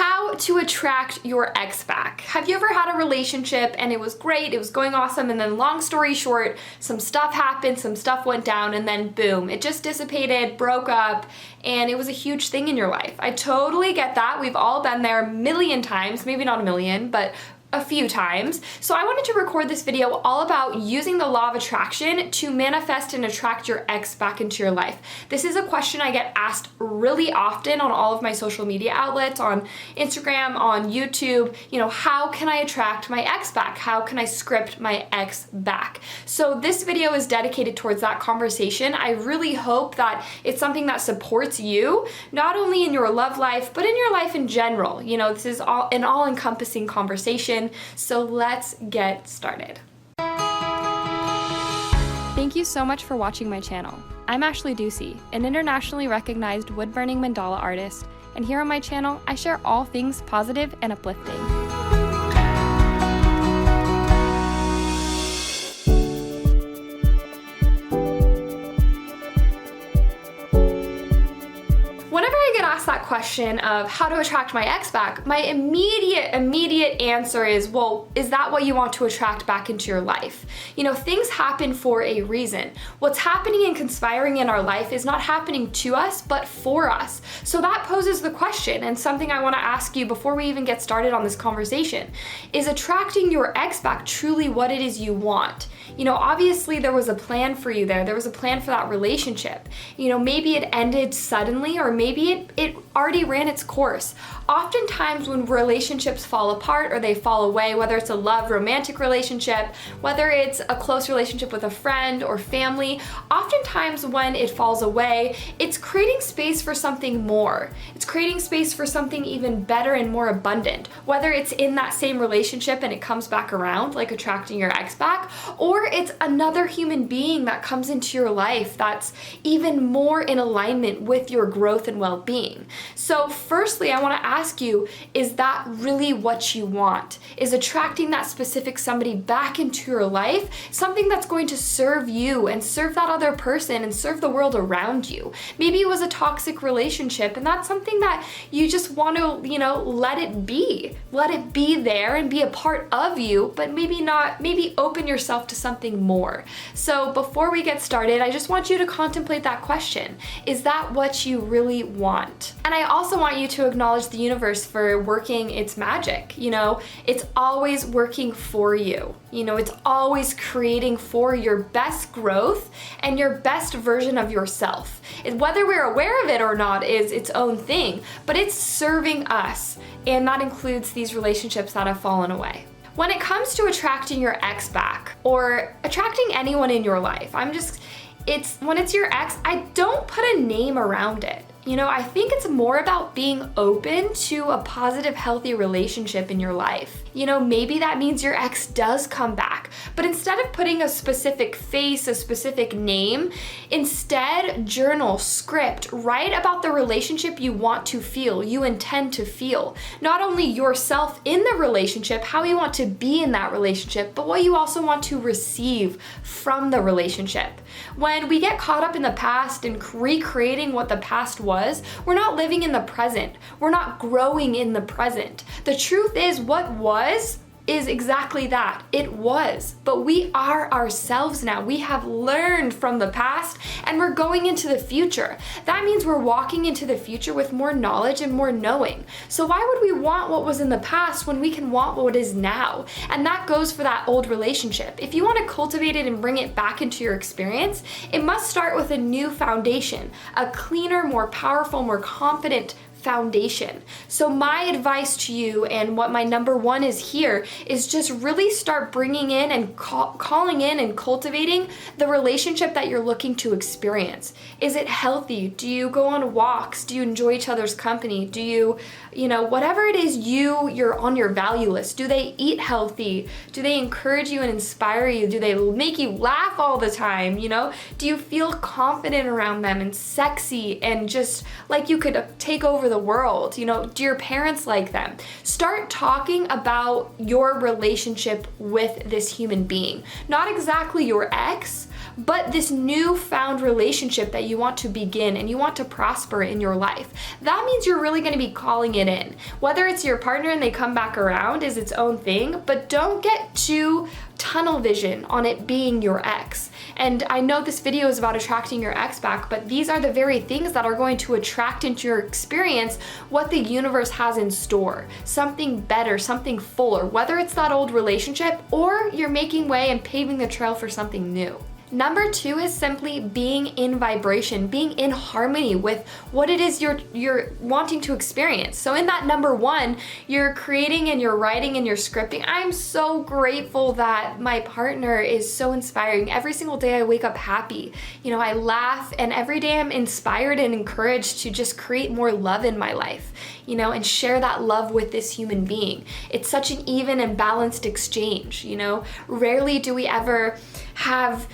how to attract your ex back. Have you ever had a relationship and it was great, it was going awesome, and then long story short, some stuff happened, some stuff went down, and then boom, it just dissipated, broke up, and it was a huge thing in your life. I totally get that. We've all been there a million times, maybe not a million, but a few times. So I wanted to record this video all about using the law of attraction to manifest and attract your ex back into your life. This is a question I get asked really often on all of my social media outlets, on Instagram, on YouTube. You know, how can I attract my ex back? How can I script my ex back? So this video is dedicated towards that conversation. I really hope that it's something that supports you, not only in your love life, but in your life in general. You know, this is an all-encompassing conversation. So let's get started. Thank you so much for watching my channel. I'm Ashley Ducey, an internationally recognized wood-burning mandala artist, and here on my channel, I share all things positive and uplifting. That question of how to attract my ex back, my immediate answer is, well, is that what you want to attract back into your life? You know, things happen for a reason. What's happening and conspiring in our life is not happening to us, but for us. So that poses the question, and something I want to ask you before we even get started on this conversation. Is attracting your ex back truly what it is you want? You know, obviously there was a plan for you there. There was a plan for that relationship. You know, maybe it ended suddenly, or maybe it already ran its course. Oftentimes when relationships fall apart or they fall away, whether it's a love romantic relationship, whether it's a close relationship with a friend or family, oftentimes when it falls away, it's creating space for something more. It's creating space for something even better and more abundant. Whether it's in that same relationship and it comes back around, like attracting your ex back, or it's another human being that comes into your life that's even more in alignment with your growth and well-being. So firstly, I want to ask you, is that really what you want? Is attracting that specific somebody back into your life something that's going to serve you and serve that other person and serve the world around you? Maybe it was a toxic relationship and that's something that you just want to, you know, let it be. Let it be there and be a part of you, but maybe not, maybe open yourself to something more. So before we get started, I just want you to contemplate that question. Is that what you really want? And I also want you to acknowledge the universe for working its magic. You know, it's always working for you. You know, it's always creating for your best growth and your best version of yourself. Whether we're aware of it or not is its own thing, but it's serving us, and that includes these relationships that have fallen away. When it comes to attracting your ex back or attracting anyone in your life, when it's your ex, I don't put a name around it. You know, I think it's more about being open to a positive, healthy relationship in your life. You know, maybe that means your ex does come back, but instead of putting a specific face, a specific name, instead journal, script, write about the relationship you want to feel, you intend to feel. Not only yourself in the relationship, how you want to be in that relationship, but what you also want to receive from the relationship. When we get caught up in the past and recreating what the past was, we're not living in the present. We're not growing in the present. The truth is, what was is exactly that. It was. But we are ourselves now. We have learned from the past and we're going into the future. That means we're walking into the future with more knowledge and more knowing. So why would we want what was in the past when we can want what is now? And that goes for that old relationship. If you want to cultivate it and bring it back into your experience, it must start with a new foundation, a cleaner, more powerful, more confident foundation. So my advice to you, and what my number one is here, is just really start bringing in and calling in and cultivating the relationship that you're looking to experience. Is it healthy? Do you go on walks? Do you enjoy each other's company? Do you whatever it is you're on your value list. Do they eat healthy? Do they encourage you and inspire you? Do they make you laugh all the time? You know, do you feel confident around them and sexy and just like you could take over the world? You know, do your parents like them? Start talking about your relationship with this human being. Not exactly your ex, but this newfound relationship that you want to begin and you want to prosper in your life. That means you're really going to be calling it in. Whether it's your partner and they come back around is its own thing, but don't get too tunnel vision on it being your ex. And I know this video is about attracting your ex back, but these are the very things that are going to attract into your experience what the universe has in store. Something better, something fuller, whether it's that old relationship or you're making way and paving the trail for something new. Number 2 is simply being in vibration, being in harmony with what it is you're wanting to experience. So in that number 1, you're creating and you're writing and you're scripting. I'm so grateful that my partner is so inspiring. Every single day I wake up happy. You know, I laugh, and every day I'm inspired and encouraged to just create more love in my life, you know, and share that love with this human being. It's such an even and balanced exchange, you know. Rarely do we ever have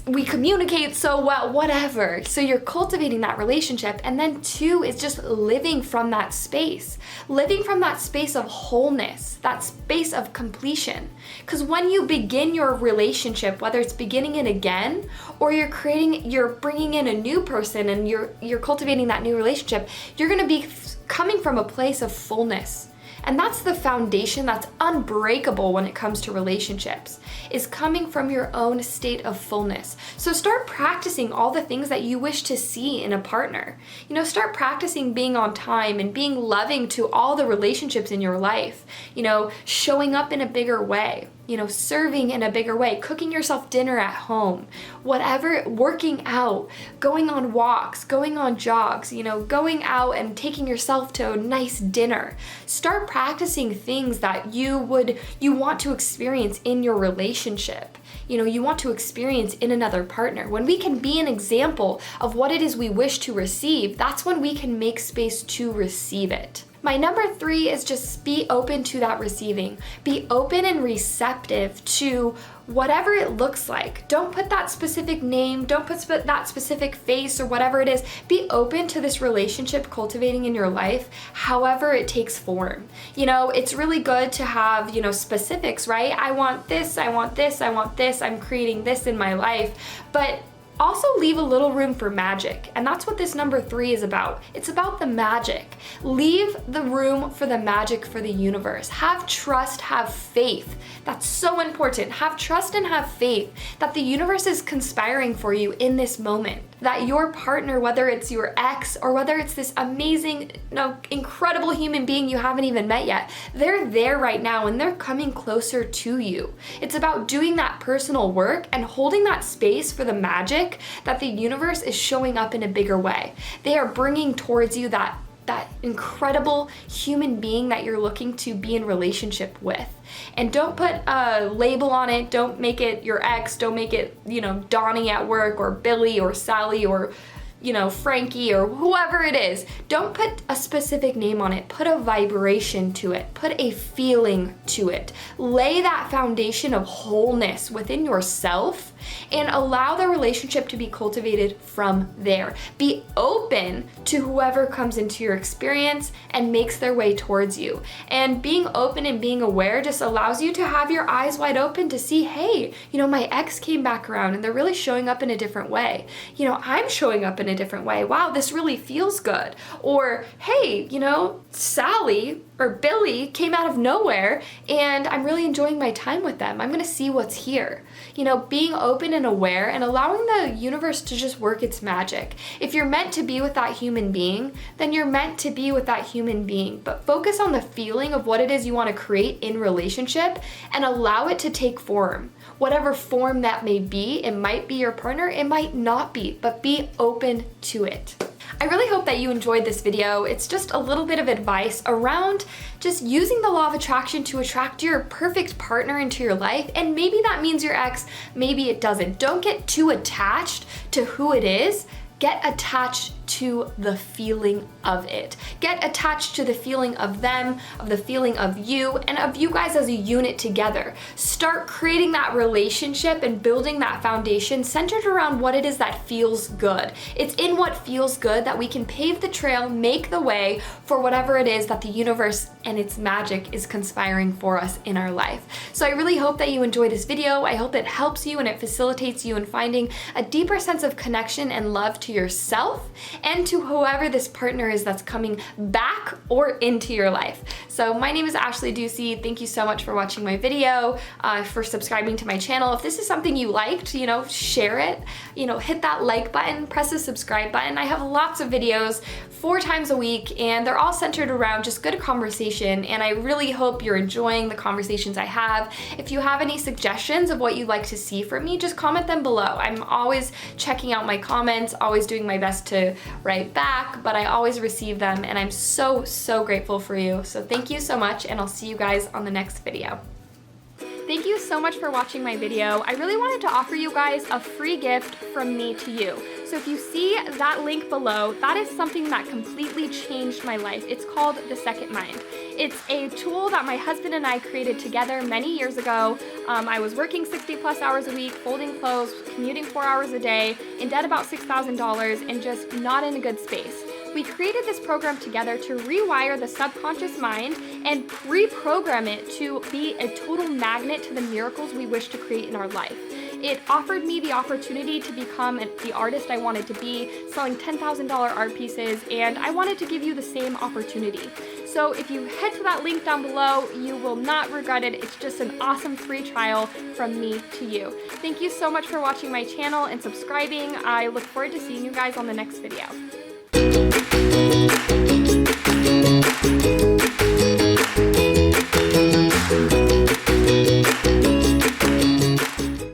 we communicate so well, whatever. So you're cultivating that relationship. And then 2 is just living from that space of wholeness, that space of completion. Because when you begin your relationship, whether it's beginning it again or you're bringing in a new person and you're cultivating that new relationship, you're going to be coming from a place of fullness. And that's the foundation that's unbreakable when it comes to relationships, is coming from your own state of fullness. So start practicing all the things that you wish to see in a partner. You know, start practicing being on time and being loving to all the relationships in your life. You know, showing up in a bigger way. You know, serving in a bigger way, cooking yourself dinner at home, whatever, working out, going on walks, going on jogs, you know, going out and taking yourself to a nice dinner. Start practicing things that you want to experience in your relationship. You know, you want to experience in another partner. When we can be an example of what it is we wish to receive, that's when we can make space to receive it. My number 3 is just be open to that receiving. Be open and receptive to whatever it looks like. Don't put that specific name, don't put that specific face or whatever it is. Be open to this relationship cultivating in your life, however it takes form. You know, it's really good to have, you know, specifics, right? I want this, I want this, I want this, I'm creating this in my life. But also leave a little room for magic, and that's what this number 3 is about. It's about the magic. Leave the room for the magic for the universe. Have trust, have faith. That's so important. Have trust and have faith that the universe is conspiring for you in this moment. That your partner, whether it's your ex or whether it's this amazing, incredible human being you haven't even met yet, they're there right now and they're coming closer to you. It's about doing that personal work and holding that space for the magic that the universe is showing up in a bigger way. They are bringing towards you that incredible human being that you're looking to be in relationship with. And don't put a label on it. Don't make it your ex. Don't make it, Donnie at work or Billy or Sally or, Frankie or whoever it is. Don't put a specific name on it. Put a vibration to it. Put a feeling to it. Lay that foundation of wholeness within yourself and allow the relationship to be cultivated from there. Be open to whoever comes into your experience and makes their way towards you. And being open and being aware just allows you to have your eyes wide open to see, hey, my ex came back around and they're really showing up in a different way. I'm showing up in a different way. Wow, this really feels good. Or, hey, Sally or Billy came out of nowhere and I'm really enjoying my time with them. I'm going to see what's here. Being open and aware and allowing the universe to just work its magic. If you're meant to be with that human being, then you're meant to be with that human being. But focus on the feeling of what it is you want to create in relationship and allow it to take form. Whatever form that may be, it might be your partner, it might not be, but be open to it. I really hope that you enjoyed this video. It's just a little bit of advice around just using the law of attraction to attract your perfect partner into your life. And maybe that means your ex, maybe it doesn't. Don't get too attached to who it is. Get attached to the feeling of it. Get attached to the feeling of them, of the feeling of you, and of you guys as a unit together. Start creating that relationship and building that foundation centered around what it is that feels good. It's in what feels good that we can pave the trail, make the way for whatever it is that the universe and its magic is conspiring for us in our life. So I really hope that you enjoy this video. I hope it helps you and it facilitates you in finding a deeper sense of connection and love to yourself and to whoever this partner is that's coming back or into your life. So my name is Ashley Ducey. Thank you so much for watching my video, for subscribing to my channel. If this is something you liked, share it, hit that like button, press the subscribe button. I have lots of videos 4 times a week, and they're all centered around just good conversation, and I really hope you're enjoying the conversations I have. If you have any suggestions of what you'd like to see from me, just comment them below. I'm always checking out my comments, always doing my best to write back, but I always receive them, and I'm so, so grateful for you. So thank you so much, and I'll see you guys on the next video. Thank you so much for watching my video. I really wanted to offer you guys a free gift from me to you. So if you see that link below, that is something that completely changed my life. It's called The Second Mind. It's a tool that my husband and I created together many years ago. I was working 60+ hours a week, folding clothes, commuting 4 hours a day, in debt about $6,000, and just not in a good space. We created this program together to rewire the subconscious mind and reprogram it to be a total magnet to the miracles we wish to create in our life. It offered me the opportunity to become the artist I wanted to be, selling $10,000 art pieces, and I wanted to give you the same opportunity. So if you head to that link down below, you will not regret it. It's just an awesome free trial from me to you. Thank you so much for watching my channel and subscribing. I look forward to seeing you guys on the next video.